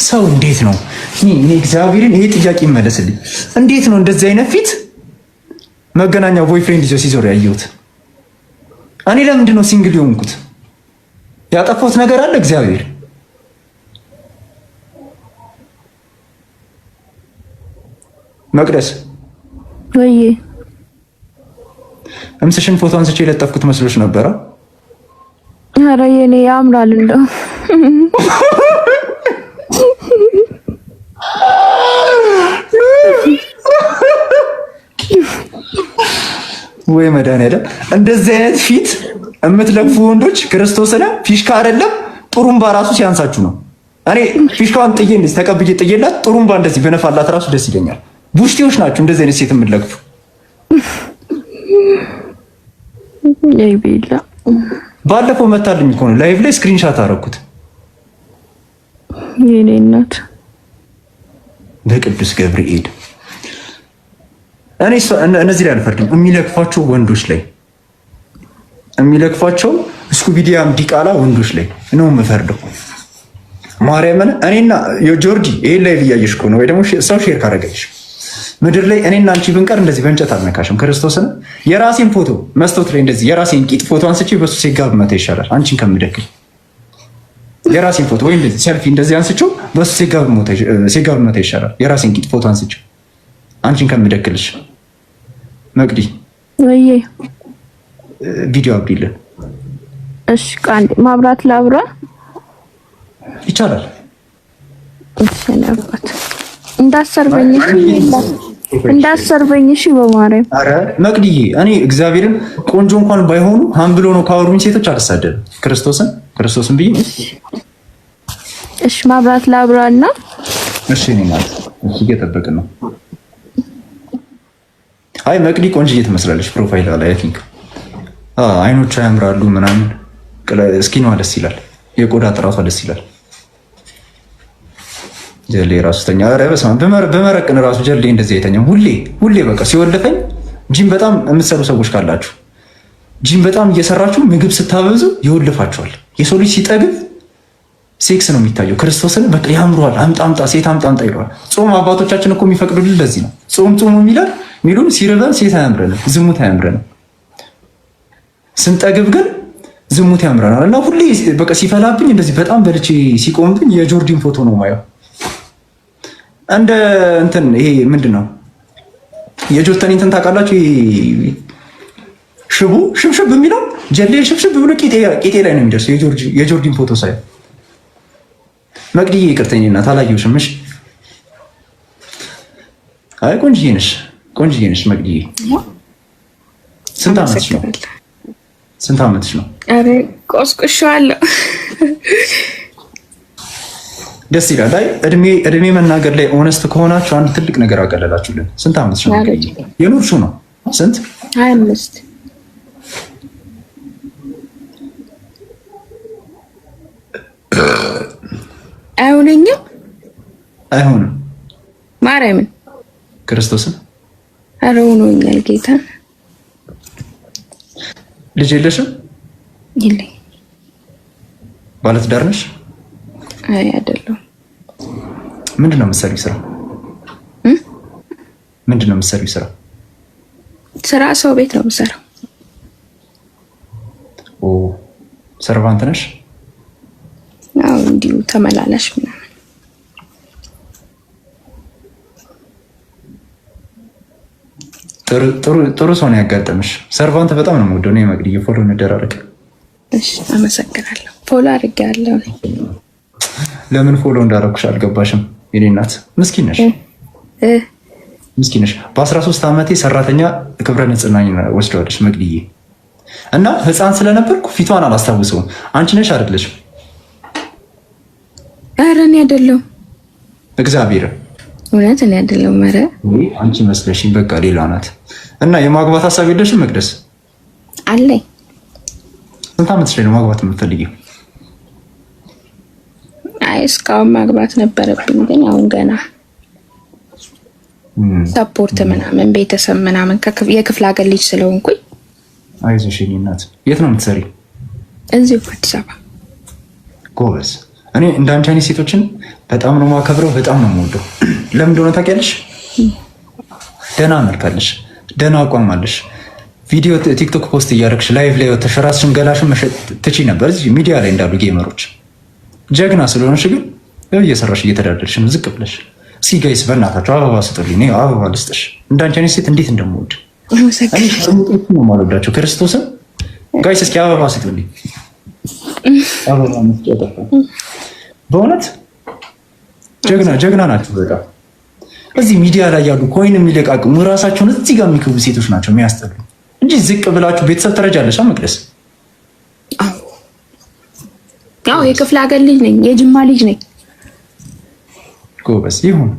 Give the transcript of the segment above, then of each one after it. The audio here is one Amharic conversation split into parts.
ሰው እንዴት ነው እኔ እግዚአብሔርን ይሄ ጥያቄ ይመለስልኝ። እንዴት ነው እንደዚህ አይነት ፊት መገናኛ ቦይፍሬንድ ይዞ ሲዞር ያየሁት? እኔ ለምንድን ነው ሲንግል የሆንኩት? ያጠፋሁት ነገር አለ? እግዚአብሔር መቅደስ ወይ እምስሽን ፎቶ አንስቼ የለጠፍኩት መስሎሽ ነበረ? ኧረ የኔ ያምራል እንደው ወይ መድኃኒዓለም እንደዚህ አይነት ፊት የምትለፉ ወንዶች ክርስቶስን ፊሽካ አይደለም ጥሩምባ ራሱ ሲያንሳችሁ ነው። እኔ ፊሽካውን ጥዬ እንደዚህ ተቀብዬ ጥዬላት ጥሩምባ እንደዚህ በነፋላት ራሱ ደስ ይለኛል። ቡሽቴዎች ናችሁ እንደዚህ አይነት ሴት የምትለቅፉ። ይቤላ ባለፈው መታልኝ እኮ ነው ላይቭ ላይ ስክሪንሻት አደረኩት። የኔ እናት በቅዱስ ገብርኤል እኔ እነዚህ ላይ አልፈርድም። የሚለክፋቸው ወንዶች ላይ የሚለክፋቸው ስኩቢዲያም ዲቃላ ወንዶች ላይ ነው የምፈርደው። ማርያምን እኔና የጆርጂ ይሄን ላይ እያየሽ እኮ ነው ወይ ደግሞ ሰው ሼር ካደረገሽ ምድር ላይ እኔና አንቺ ብንቀር እንደዚህ በእንጨት አልነካሽም። ክርስቶስን የራሴን ፎቶ መስታወት ላይ እንደዚህ የራሴን ቂጥ ፎቶ አንስቼ በሱ ሴጋ ብመታ ይሻላል አንቺን ከምደክል። የራሴን ፎቶ ወይ እንደዚህ ሰልፊ እንደዚህ አንስቼው በሱ ሴጋ ብመታ ይሻላል የራሴን ቂጥ ፎቶ አንስቼው አንቺን ከምደክልሽ። መቅዲ ወይ ቪዲዮ አብዲልን። እሺ ቃንዴ ማብራት ላብራ ይቻላል። እሺ ነበር እንዳሰርበኝ እሺ በማርያም። አረ መቅዲዬ እኔ እግዚአብሔርን ቆንጆ እንኳን ባይሆኑ ሀምብሎ ነው ካወሩኝ ሴቶች አልሳደብም። ክርስቶስን ብዬ እሺ ማብራት ላብራና እሺ እኔ ማለት እሺ እየጠበቅን ነው። አይ መቅዲ ቆንጆዬ ትመስላለች ፕሮፋይል ላይ አይ ቲንክ አይኖቿ ያምራሉ ምናምን ስኪኗ ደስ ይላል። የቆዳ ጥራቷ ደስ ይላል። ጀሌ ራሱ ተኛ። ኧረ በስመ አብ በመረቅን ራሱ ጀሌ እንደዚህ አይተኛም። ሁሌ በቃ ሲወልፈኝ ጂም በጣም የምትሰሩ ሰዎች ካላችሁ ጂም በጣም እየሰራችሁ ምግብ ስታበዙ ይወልፋችኋል። የሰው ልጅ ሲጠግብ ሴክስ ነው የሚታየው። ክርስቶስን በቃ ያምሯል። አምጣ ሴት አምጣ ይለዋል። ጾም አባቶቻችን እኮ የሚፈቅዱልን ለዚህ ነው። ጾም የሚሉን ሲርበን ሴት አያምረንም፣ ዝሙት አያምረንም። ስንጠግብ ግን ዝሙት ያምረናል። እና ሁሌ በቃ ሲፈላብኝ እንደዚህ በጣም በልቼ ሲቆምብኝ የጆርዲን ፎቶ ነው ማየው። እንደ እንትን ይሄ ምንድን ነው የጆተኒ እንትን ታውቃላችሁ? ሽቡ ሽብሽብ የሚለው ጀሌ ሽብሽብ ብሎ ቄጤ ላይ ነው የሚደርሰው የጆርዲን ፎቶ ሳይ። መቅዲዬ ይቅርተኝ እናት አላየሁሽም። እሺ አይ ቆንጅዬ ነሽ መቅዲዬ። ስንት ዓመትሽ ነው? አረ ቆስቁሻለሁ። ደስ ይላል። አይ እድሜ መናገር ላይ ኦነስት ከሆናችሁ አንድ ትልቅ ነገር አቀለላችሁልን። ስንት ዓመትሽ ነው? የኖርሽው ነው ስንት? 25 አይሆንም። ማርያምን ክርስቶስን ኧረ ሆኖኛል ጌታ። ልጅ የለሽም? የለኝም። ባለትዳር ነሽ? አይ አይደለሁም። ምንድን ነው የምትሰሪው ስራ? ምንድን ነው የምትሰሪው ስራ? ስራ ሰው ቤት ነው የምሰራው። ኦ ሰርቫንት ነሽ? አዎ እንዲሁ ተመላላሽ ምናምን። ጥሩ ሰው ነው ያጋጠምሽ። ሰርቫንት በጣም ነው የምወደው እኔ። መቅዲ ፎሎ እንደራረግ። እሺ አመሰግናለሁ። ፎሎ አድርጌያለሁ። ለምን ፎሎ እንዳደረኩሽ አልገባሽም? የኔ እናት ምስኪን ነሽ። በ13 ዓመቴ ሰራተኛ ክብረ ንጽህናኝ ወስደዋለች መቅዲዬ። እና ህፃን ስለነበርኩ ፊቷን አላስታውሰውም። አንቺ ነሽ አይደለሽም? ኧረ እኔ አይደለሁም። እግዚአብሔር እውነት እኔ አይደለሁም። ኧረ አንቺ መስለሽኝ። በቃ ሌላ ናት። እና የማግባት ሀሳብ የለሽም መቅደስ? አለኝ። ስንት ዓመትሽ ላይ ነው ማግባት የምትፈልጊው? አይ እስካሁን ማግባት ነበረብኝ፣ ግን አሁን ገና ሰፖርት ምናምን ቤተሰብ ምናምን የክፍለ ሀገር ልጅ ስለሆንኩኝ። አይዞሽ የኔ እናት። የት ነው የምትሰሪ? እዚሁ አዲስ አበባ። ጎበዝ። እኔ እንዳንቺ አይነት ሴቶችን በጣም ነው ማከብረው፣ በጣም ነው የምወደው። ለምን እንደሆነ ታውቂያለሽ? ደህና መልክ አለሽ፣ ደህና አቋም አለሽ። ቪዲዮ ቲክቶክ ፖስት እያደረግሽ ላይቭ ላይ ወተሽ ራስሽን ገላሽን መሸጥ ትችይ ነበር፣ እዚህ ሚዲያ ላይ እንዳሉ ጌመሮች። ጀግና ስለሆነሽ ግን እየሰራሽ እየተዳደርሽ ነው ዝቅ ብለሽ። እስኪ ጋይስ በእናታችሁ አበባ ስጡልኝ፣ አበባ ልስጥሽ። እንዳንቺ አይነት ሴት እንዴት እንደምወድ እኔ ሸርሙጦች ነው የማልወዳቸው። ክርስቶስን ጋይስ እስኪ አበባ ስጡልኝ። አበባ መስጠት በእውነት ጀግና ናቸው በጣም። እዚህ ሚዲያ ላይ ያሉ ኮይን የሚለቃቅሙ ራሳቸውን እዚህ ጋር የሚክቡ ሴቶች ናቸው የሚያስጠሉ እንጂ ዝቅ ብላችሁ ቤተሰብ ትረጃለሽ። መቅደስ ያው የክፍለ ሀገር ልጅ ነኝ፣ የጅማ ልጅ ነኝ። ጎበዝ ይሁን።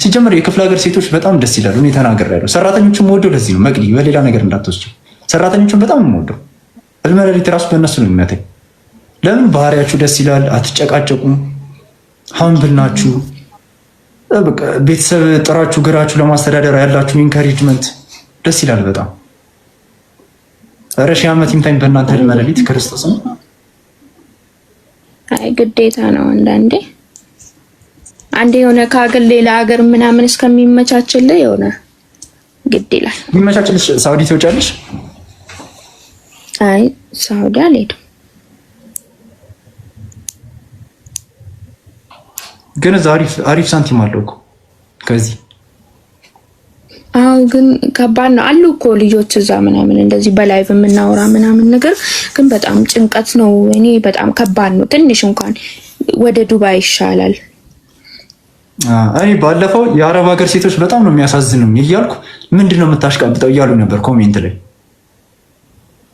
ሲጀመር የክፍለ ሀገር ሴቶች በጣም ደስ ይላሉ። እኔ ተናግሬያለሁ። ሰራተኞቹን የምወደው ለዚህ ነው። መቅዲ በሌላ ነገር እንዳትወስጂው። ሰራተኞቹን በጣም የምወደው እልመለሊት ራሱ በእነሱ ነው የሚመታኝ። ለምን ባህሪያችሁ ደስ ይላል፣ አትጨቃጨቁም፣ ሀምብል ናችሁ። ቤተሰብ ጥራችሁ ግራችሁ ለማስተዳደር ያላችሁ ኢንካሬጅመንት ደስ ይላል በጣም። ኧረ ሺህ ዓመት ይምታኝ በእናንተ እልመለሊት ክርስቶስ ነው። አይ ግዴታ ነው አንዴ የሆነ ከሀገር ሌላ ሀገር ምናምን እስከሚመቻችልህ የሆነ ግድ ይላል። የሚመቻችልሽ ሳውዲ ትወጫለሽ? አይ ሳውዲ አልሄድም። ግን እዛ አሪፍ ሳንቲም አለው እኮ ከዚህ። አዎ ግን ከባድ ነው አሉ እኮ ልጆች እዛ ምናምን እንደዚህ በላይቭ የምናወራ ምናምን ነገር ግን በጣም ጭንቀት ነው። እኔ በጣም ከባድ ነው። ትንሽ እንኳን ወደ ዱባይ ይሻላል። እኔ ባለፈው የአረብ ሀገር ሴቶች በጣም ነው የሚያሳዝኑኝ እያልኩ ምንድን ነው የምታሽቃብጠው እያሉ ነበር ኮሜንት ላይ።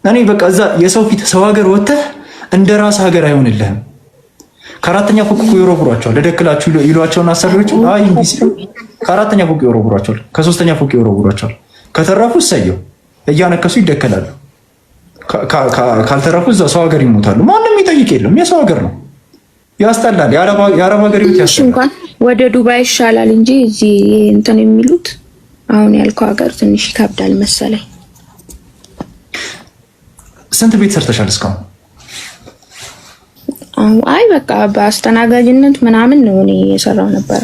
እኔ በቃ እዛ የሰው ፊት ሰው ሀገር ወጥተህ እንደ ራስ ሀገር አይሆንልህም። ከአራተኛ ፎቅ እኮ ይወረውሯቸዋል። ለደክላችሁ ይሏቸውን አሰሪዎች ከአራተኛ ፎቅ ይወረውሯቸዋል፣ ከሶስተኛ ፎቅ ይወረውሯቸዋል። ከተረፉ እሰየው እያነከሱ ይደከላሉ። ካልተረፉ እዛ ሰው ሀገር ይሞታሉ። ማንም ይጠይቅ የለም። የሰው ሀገር ነው። ያስጠላል። የአረብ ሀገር ህይወት ያስጠላል። እንኳን ወደ ዱባይ ይሻላል እንጂ እዚህ እንትን የሚሉት አሁን ያልከው ሀገር ትንሽ ይከብዳል መሰለኝ። ስንት ቤት ሰርተሻል እስካሁን? አይ በቃ በአስተናጋጅነት ምናምን ነው እኔ የሰራው ነበረ።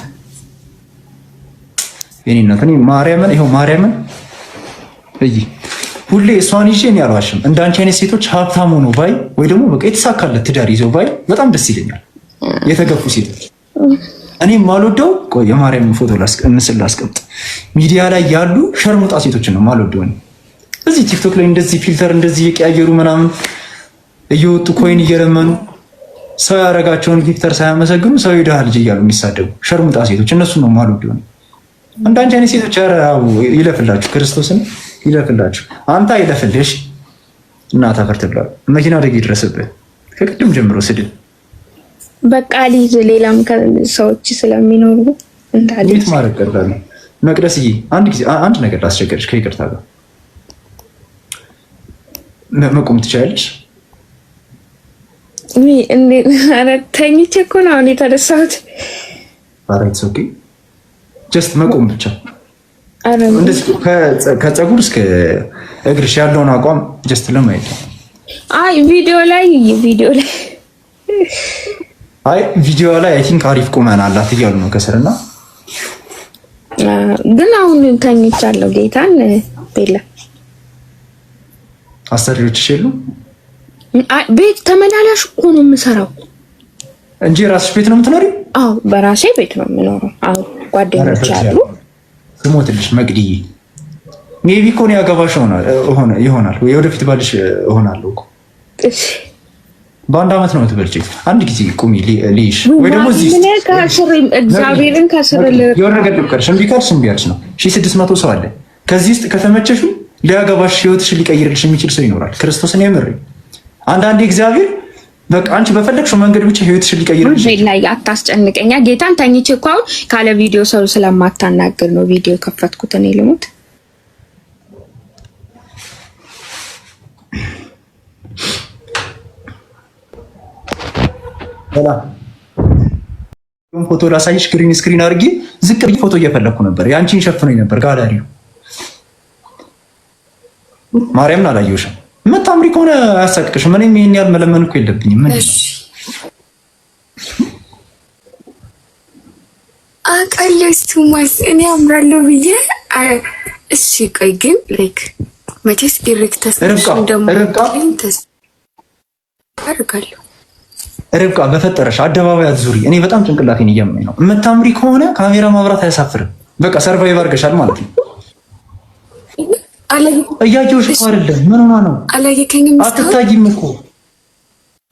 የኔነት እኔ ማርያምን ሁሌ እሷን ይዤ እኔ አልዋሽም። እንዳንቺ አይነት ሴቶች ሀብታም ሆኖ ባይ ወይ ደግሞ በቃ የተሳካለት ትዳር ይዘው ባይ በጣም ደስ ይለኛል። የተገፉ ሴቶች እኔ ማልወደው የማርያምን ፎቶ ምስል ላስቀምጥ። ሚዲያ ላይ ያሉ ሸርሙጣ ሴቶችን ነው ማልወደው። እዚህ ቲክቶክ ላይ እንደዚህ ፊልተር እንደዚህ የቀያየሩ ምናምን እየወጡ ኮይን እየለመኑ ሰው ያደረጋቸውን ጊፍተር ሳያመሰግኑ ሰው የድሃ ልጅ እያሉ የሚሳደቡ ሸርሙጣ ሴቶች እነሱ ነው ማልወደው። አንዳንድ አይነት ሴቶች ይለፍላችሁ፣ ክርስቶስን ይለፍላችሁ። አንተ አይለፍልሽ እና ታፈር ትብላ። መኪና አደጋ ይድረስብህ። ከቅድም ጀምሮ ስድብ በቃ ሊዝ ሌላም ሰዎች ስለሚኖሩ እንዴት ማድረግ ቀላል። መቅደስዬ አንድ ነገር ላስቸገርሽ ከይቅርታ ጋር መቆም ትችያለሽ? ተኝቼ እኮ ነው አሁን የተነሳሁት። አራይት ኦኬ ጀስት መቆም ብቻ እንደዚህ ከፀጉር እስከ እግርሽ ያለውን አቋም ጀስት ለማየት። አይ ቪዲዮ ላይ አይ ቲንክ አሪፍ ቁመና አላት እያሉ ነው ከስርና። ግን አሁን ተኝቻለሁ። ጌታን ቤላ አሰሪዎችሽ የሉም? ቤት ተመላላሽ እኮ ነው የምሰራው እንጂ ራስሽ ቤት ነው የምትኖሪው? አዎ በራሴ ቤት ነው የምኖረው። አዎ ጓደኞች አሉ። ስሞትልሽ መቅዲዬ ሜቢ እኮ ነው ያገባሽ ይሆናል ወይ ወደፊት ባልሽ እሆናለሁ እኮ። እሺ በአንድ አመት ነው የምትበልጪ። አንድ ጊዜ ቁሚ ልይሽ ወይ ደግሞ እዚህ እግዚአብሔርን ካስረለ የሆነ ነገር ልብቀርሽ እምቢ ካልሽ እምቢ አልሽ ነው። 1600 ሰው አለ። ከዚህ ውስጥ ከተመቸሹ ሊያገባሽ ህይወትሽን ሊቀይርልሽ የሚችል ሰው ይኖራል። ክርስቶስን የምር አንዳንዴ እግዚአብሔር በቃ አንቺ በፈለግሽው መንገድ ብቻ ህይወትሽን ሊቀይርልሽ ላይ አታስጨንቀኛ። ጌታን ተኝቼ እኮ አሁን ካለ ቪዲዮ ሰው ስለማታናግር ነው ቪዲዮ ከፈትኩት። እኔ ልሙት ፎቶ ላሳይሽ። ግሪን ስክሪን አድርጌ ዝቅ ብዬ ፎቶ እየፈለግኩ ነበር። ያንቺን ሸፍኖኝ ነበር ጋላሪው። ማርያምን አላየሁሽም። የምታምሪ ከሆነ አያሳቅቅሽም። እኔም ይሄን ያህል መለመን እኮ የለብኝም። ምን አውቃለሁ። እሱማስ እኔ አምራለሁ ብዬ እሺ ቆይ ግን ላይክ መቼስ ኢሬክተስ ርብቃ በፈጠረሽ አደባባይ አትዙሪ። እኔ በጣም ጭንቅላቴን እያመኝ ነው። የምታምሪ ከሆነ ካሜራ ማብራት አያሳፍርም። በቃ ሰርቫይቭ አድርገሻል ማለት ነው። እያየሁሽ እኮ አይደለም። ምን ሆና ነው? አትታይም እኮ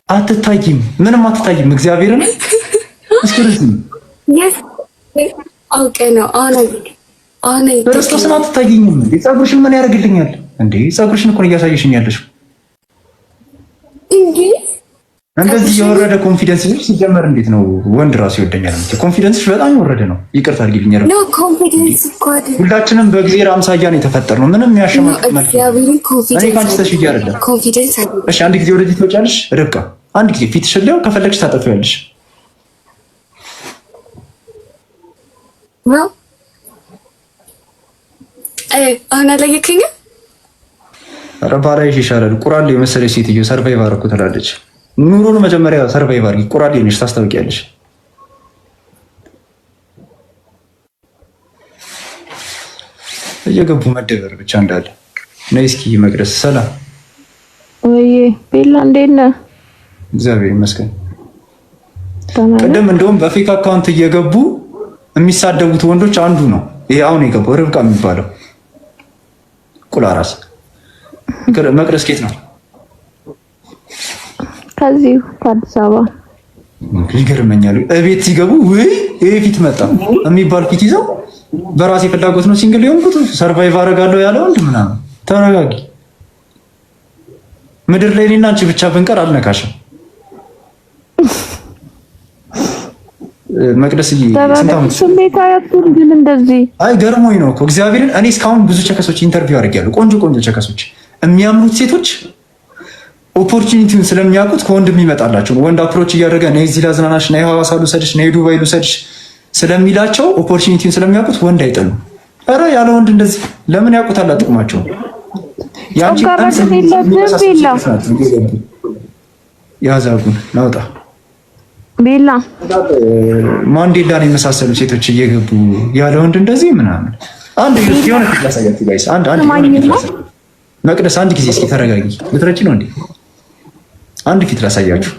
አትታይም፣ ምንም አትታይም። እግዚአብሔርን እስክሪን አውቄ ነው አሁን ክርስቶስን አትታይኝም። ፀጉርሽን ምን ያደርግልኛል እንዴ? ፀጉርሽን እኮ እያሳየሽኝ ያለሽ እንዴ። እንደዚህ የወረደ ኮንፊደንስ ልጅ ሲጀመር እንዴት ነው ወንድ ራሱ ይወደኛል? ኮንፊደንስሽ በጣም የወረደ ነው። ይቅርታ አድርጊልኝ። ነው ኮንፊደንስ እኮ ሁላችንም በእግዚአብሔር አምሳያ ነው የተፈጠርነው። ምንም የሚያሸማቅቅ ማለት ነው። እኔ ካንቺ ተሽዬ አይደለም። እሺ አንድ ጊዜ ወደዚህ ትወጫለሽ ርብቃ። አንድ ጊዜ ፊትሽን ሊያው ከፈለግሽ ታጠፊያለሽ። ነው አሁን አላየከኝም። ኧረ ባላይሽ ይሻላል። ቁራሌ የመሰለሽ ሴትዮ ሰርቫይቭ አደረኩ ትላለች። ኑሮን መጀመሪያ ሰርቫይቭ አድርጊ። ቁራሌ ነሽ ታስታውቂያለሽ። እየገቡ መደበር ብቻ እንዳለ። ነይ እስኪ መቅደስ። ሰላም ወይ ቤላ፣ እንዴት ነህ? እግዚአብሔር ይመስገን። ቅድም እንደውም በፌክ አካውንት እየገቡ የሚሳደቡት ወንዶች አንዱ ነው ይሄ አሁን የገባው ርብቃ የሚባለው ቁላራስ። መቅደስ ኬት ነው? ከዚህ ከአዲስ አበባ። ይገርመኛል። እቤት ሲገቡ ወይ ይሄ ፊት መጣ የሚባል ፊት ይዘው በራሴ ፍላጎት ነው ሲንግል የሆንኩት ሰርቫይቭ አደርጋለሁ ያለው ወንድ ምናምን። ተረጋጊ። ምድር ላይ እኔና አንቺ ብቻ ብንቀር አልነካሽም። መቅደስዬ ስሜታ ያቱን ግን እንደዚህ አይ ገርሞኝ ነው እኮ እግዚአብሔርን። እኔ እስካሁን ብዙ ቸከሶች ኢንተርቪው አድርጌያለሁ። ቆንጆ ቸከሶች የሚያምሩት ሴቶች ኦፖርቹኒቲውን ስለሚያውቁት ከወንድ የሚመጣላቸው ወንድ አፕሮች እያደረገ ነይ እዚህ ላዝናናሽ፣ ነይ ሐዋሳ ልውሰድሽ፣ ነይ ዱባይ ልውሰድሽ ስለሚላቸው ኦፖርቹኒቲውን ስለሚያውቁት ወንድ አይጠሉም። ኧረ ያለ ወንድ እንደዚህ ለምን ያውቁታል? ጥቅማቸው ያዛጉን ናውጣ ቤላ ማንዴላን የመሳሰሉ ሴቶች እየገቡ ያለ ወንድ እንደዚህ ምናምን። አንድ የሆነ ፊት ላሳያችሁ ጋይስ። አንድ መቅደስ አንድ ጊዜ እስኪ ተረጋጊ። ልትረጪ ነው እንዴ? አንድ ፊት ላሳያችሁ